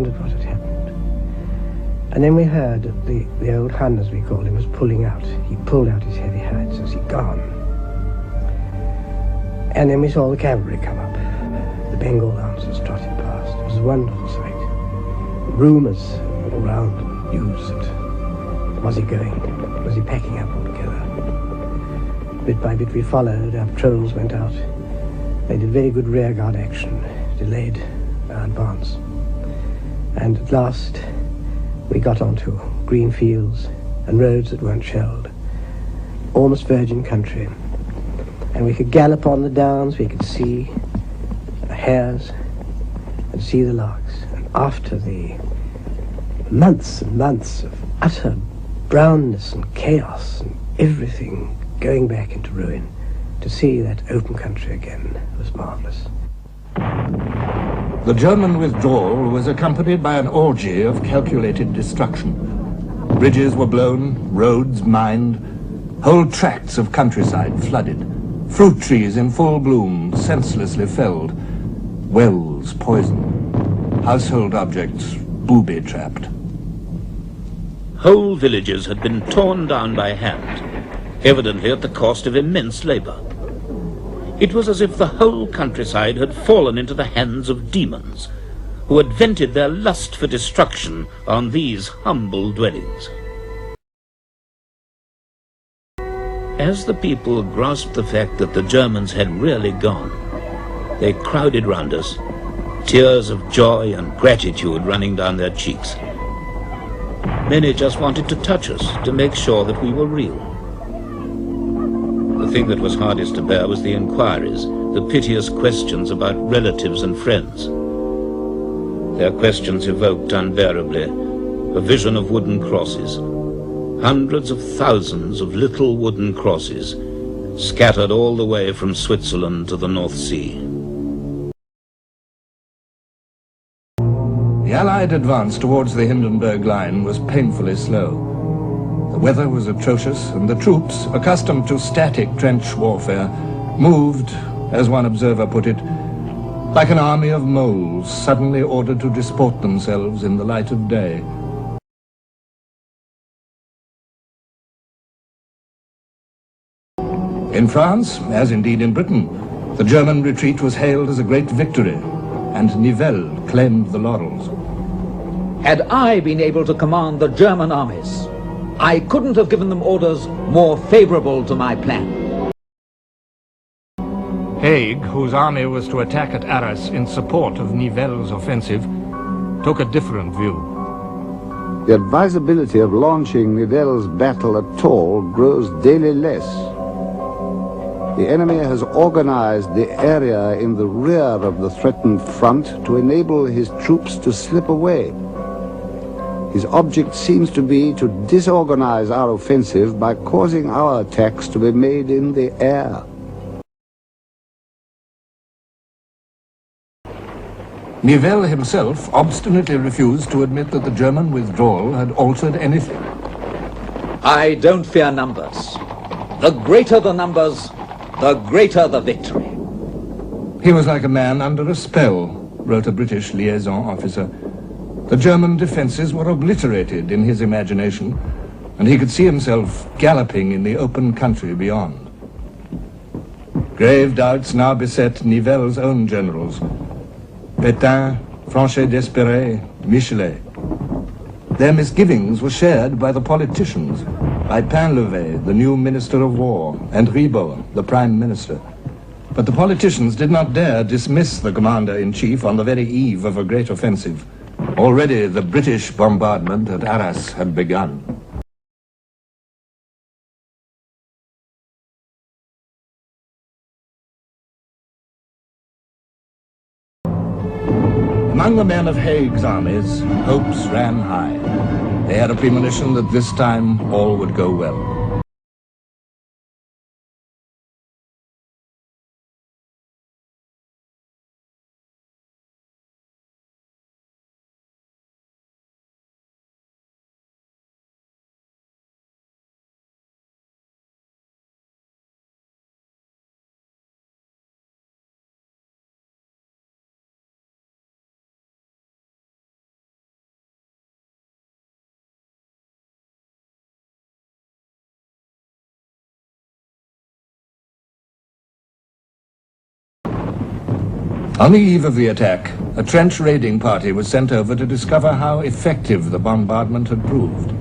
wondered what had happened. And then we heard that the old Hun, as we called him, was pulling out. He pulled out his heavy howitzers. He'd gone. And then we saw the cavalry come up. The Bengal lancers trotted past. It was a wonderful sight. Rumours all round, news that was he going? Was he packing up altogether? Bit by bit we followed. Our patrols went out. They did very good rearguard action, delayed our advance. And at last we got onto green fields and roads that weren't shelled. Almost virgin country. And we could gallop on the downs, we could see the hares and see the larks. And after the months and months of utter brownness and chaos and everything going back into ruin, to see that open country again was marvelous. The German withdrawal was accompanied by an orgy of calculated destruction. Bridges were blown, roads mined, whole tracts of countryside flooded, fruit trees in full bloom senselessly felled, wells poisoned, household objects booby-trapped. Whole villages had been torn down by hand, evidently at the cost of immense labor. It was as if the whole countryside had fallen into the hands of demons, who had vented their lust for destruction on these humble dwellings. As the people grasped the fact that the Germans had really gone, they crowded round us, tears of joy and gratitude running down their cheeks. Many just wanted to touch us to make sure that we were real. The thing that was hardest to bear was the inquiries, the piteous questions about relatives and friends. Their questions evoked unbearably a vision of wooden crosses, hundreds of thousands of little wooden crosses, scattered all the way from Switzerland to the North Sea. The Allied advance towards the Hindenburg Line was painfully slow. The weather was atrocious, and the troops, accustomed to static trench warfare, moved, as one observer put it, like an army of moles suddenly ordered to disport themselves in the light of day. In France, as indeed in Britain, the German retreat was hailed as a great victory, and Nivelle claimed the laurels. Had I been able to command the German armies, I couldn't have given them orders more favorable to my plan. Haig, whose army was to attack at Arras in support of Nivelle's offensive, took a different view. The advisability of launching Nivelle's battle at all grows daily less. The enemy has organized the area in the rear of the threatened front to enable his troops to slip away. His object seems to be to disorganize our offensive by causing our attacks to be made in the air. Nivelle himself obstinately refused to admit that the German withdrawal had altered anything. I don't fear numbers. The greater the numbers, the greater the victory. He was like a man under a spell, wrote a British liaison officer. The German defenses were obliterated in his imagination, and he could see himself galloping in the open country beyond. Grave doubts now beset Nivelle's own generals, Pétain, Franchet d'Espéré, Michelet. Their misgivings were shared by the politicians, by Painlevé, the new Minister of War, and Ribot, the Prime Minister. But the politicians did not dare dismiss the Commander-in-Chief on the very eve of a great offensive. Already the British bombardment at Arras had begun. Among the men of Haig's armies, hopes ran high. They had a premonition that this time all would go well. On the eve of the attack, a trench raiding party was sent over to discover how effective the bombardment had proved.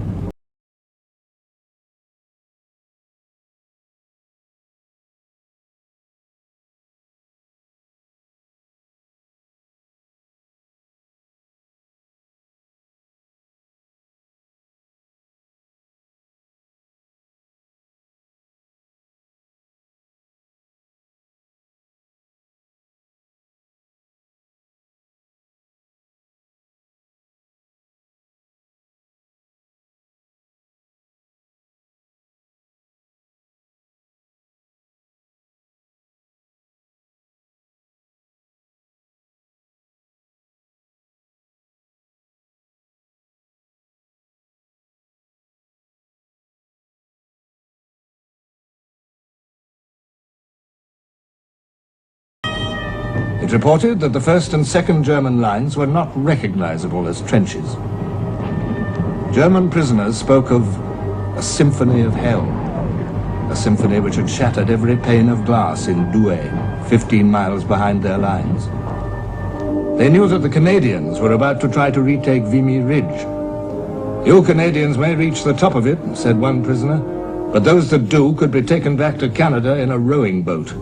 It reported that the first and second German lines were not recognizable as trenches. German prisoners spoke of a symphony of hell, a symphony which had shattered every pane of glass in Douai, 15 miles behind their lines. They knew that the Canadians were about to try to retake Vimy Ridge. "You Canadians may reach the top of it," said one prisoner, "but those that do could be taken back to Canada in a rowing boat."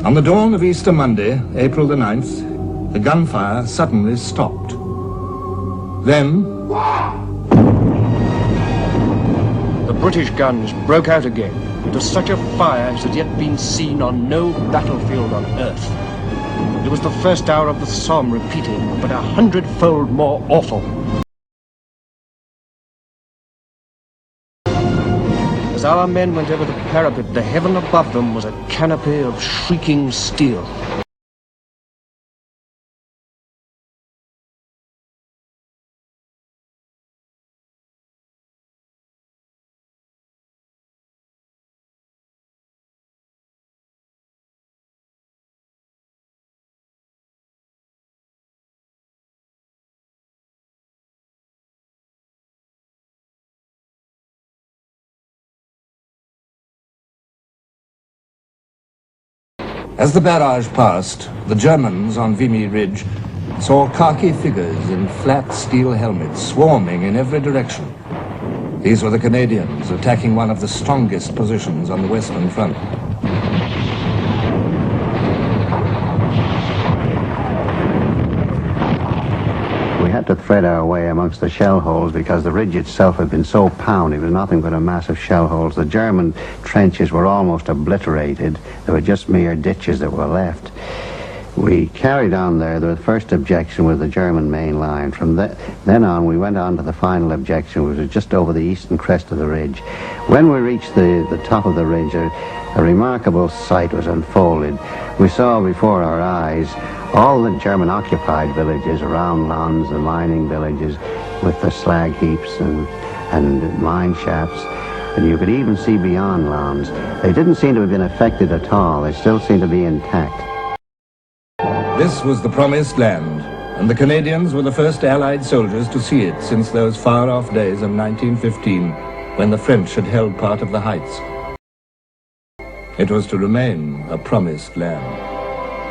On the dawn of Easter Monday, April the 9th, the gunfire suddenly stopped. Then the British guns broke out again into such a fire as had yet been seen on no battlefield on earth. It was the first hour of the Somme repeated, but 100-fold more awful. As our men went over the parapet, the heaven above them was a canopy of shrieking steel. As the barrage passed, the Germans on Vimy Ridge saw khaki figures in flat steel helmets swarming in every direction. These were the Canadians attacking one of the strongest positions on the Western Front. We had to thread our way amongst the shell holes because the ridge itself had been so pounded. It was nothing but a mass of shell holes. The German trenches were almost obliterated. There were just mere ditches that were left. We carried on there. The first objection was the German main line. From then on, we went on to the final objection, which was just over the eastern crest of the ridge. When we reached the top of the ridge, a remarkable sight was unfolded. We saw before our eyes all the German-occupied villages around Lons, the mining villages, with the slag heaps and mine shafts. And you could even see beyond Lons. They didn't seem to have been affected at all. They still seemed to be intact. This was the promised land, and the Canadians were the first Allied soldiers to see it since those far-off days of 1915, when the French had held part of the heights. It was to remain a promised land.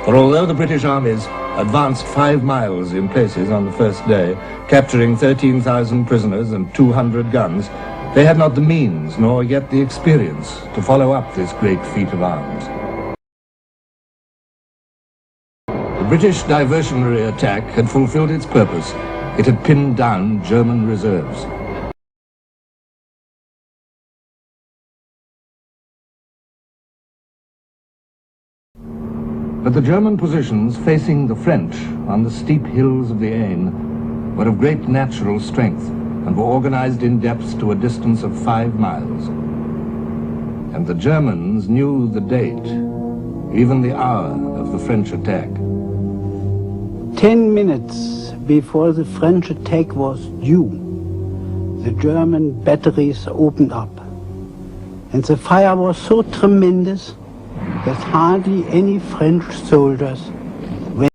For although the British armies advanced 5 miles in places on the first day, capturing 13,000 prisoners and 200 guns, they had not the means nor yet the experience to follow up this great feat of arms. The British diversionary attack had fulfilled its purpose. It had pinned down German reserves. But the German positions facing the French on the steep hills of the Aisne were of great natural strength and were organized in depths to a distance of 5 miles. And the Germans knew the date, even the hour of the French attack. 10 minutes before the French attack was due, the German batteries opened up. And the fire was so tremendous that hardly any French soldiers